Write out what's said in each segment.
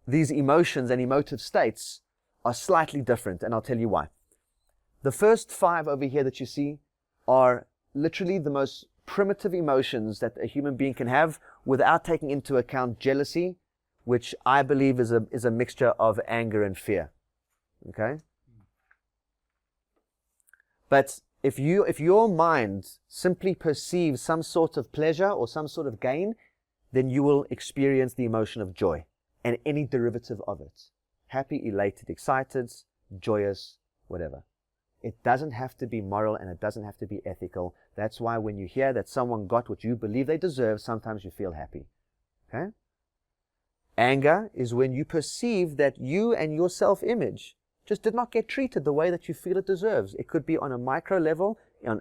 these emotions and emotive states are slightly different, and I'll tell you why. The first 5 over here that you see are literally the most primitive emotions that a human being can have without taking into account jealousy, which I believe is a mixture of anger and fear. Okay? But if your mind simply perceives some sort of pleasure or some sort of gain, then you will experience the emotion of joy and any derivative of it. Happy, elated, excited, joyous, whatever. It doesn't have to be moral and it doesn't have to be ethical. That's why when you hear that someone got what you believe they deserve, sometimes you feel happy. Okay? Anger is when you perceive that you and your self-image just did not get treated the way that you feel it deserves. It could be on a micro level, on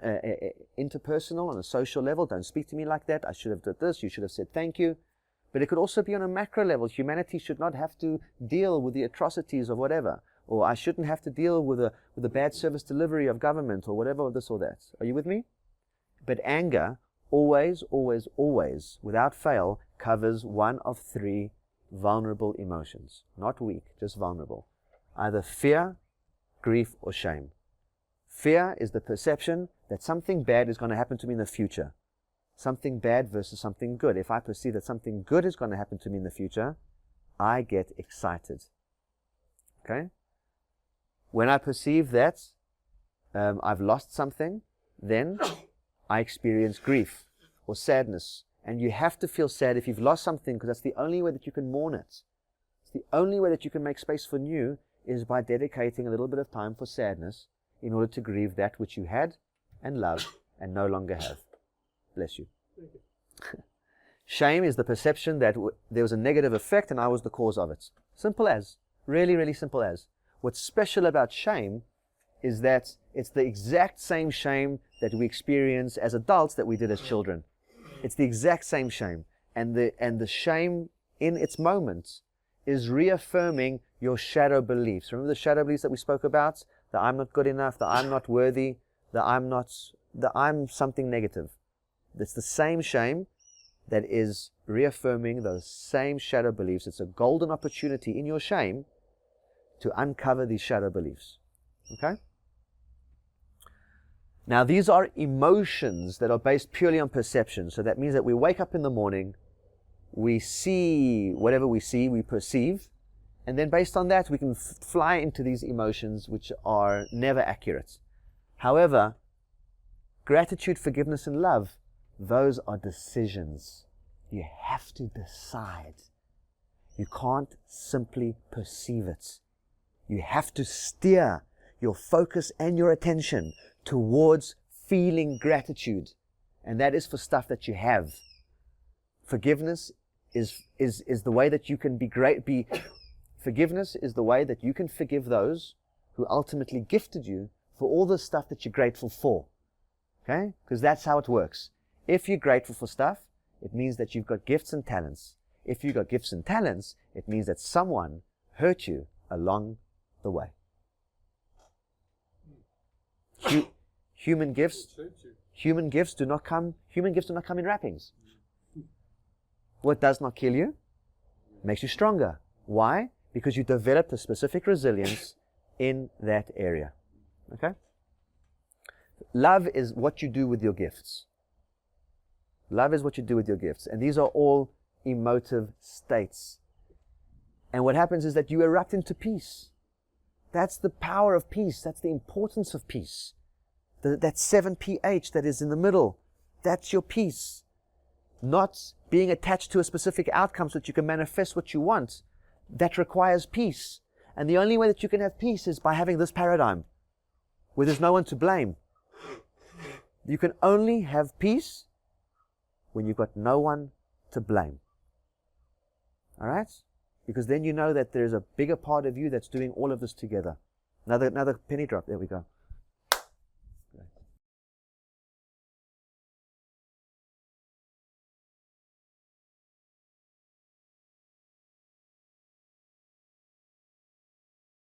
interpersonal, on a social level. Don't speak to me like that. I should have done this. You should have said thank you. But it could also be on a macro level. Humanity should not have to deal with the atrocities of whatever. Or I shouldn't have to deal with the bad service delivery of government or whatever, or this or that. Are you with me? But anger always, always, always, without fail, covers one of 3 vulnerable emotions. Not weak, just vulnerable. Either fear, grief, or shame. Fear is the perception that something bad is going to happen to me in the future. Something bad versus something good. If I perceive that something good is going to happen to me in the future, I get excited. Okay? When I perceive that I've lost something, then I experience grief or sadness. And you have to feel sad if you've lost something, because that's the only way that you can mourn it. It's the only way that you can make space for new is by dedicating a little bit of time for sadness in order to grieve that which you had and loved and no longer have. Bless you. Shame is the perception that there was a negative effect and I was the cause of it. Simple as. Really, really simple as. What's special about shame is that it's the exact same shame that we experience as adults that we did as children. It's the exact same shame. And the shame in its moment is reaffirming your shadow beliefs. Remember the shadow beliefs that we spoke about? That I'm not good enough, that I'm not worthy, that I'm something negative. It's the same shame that is reaffirming those same shadow beliefs. It's a golden opportunity in your shame to uncover these shadow beliefs. Okay? Now, these are emotions that are based purely on perception. So that means that we wake up in the morning, we see whatever we see, we perceive, and then based on that, we can fly into these emotions which are never accurate. However, gratitude, forgiveness, and love, those are decisions. You have to decide. You can't simply perceive it. You have to steer your focus and your attention towards feeling gratitude. And that is for stuff that you have. Forgiveness is the way that you can forgiveness is the way that you can forgive those who ultimately gifted you for all the stuff that you're grateful for. Okay? Because that's how it works. If you're grateful for stuff, it means that you've got gifts and talents. If you've got gifts and talents, it means that someone hurt you along the way. Human gifts do not come in wrappings. What does not kill you makes you stronger. Why? Because you developed a specific resilience in that area. Okay? Love is what you do with your gifts. Love is what you do with your gifts. And these are all emotive states. And what happens is that you erupt into peace. That's the power of peace. That's the importance of peace. That 7pH that is in the middle, that's your peace. Not being attached to a specific outcome so that you can manifest what you want. That requires peace. And the only way that you can have peace is by having this paradigm, where there's no one to blame. You can only have peace when you've got no one to blame. All right? Because then you know that there's a bigger part of you that's doing all of this together. Another penny drop. There we go.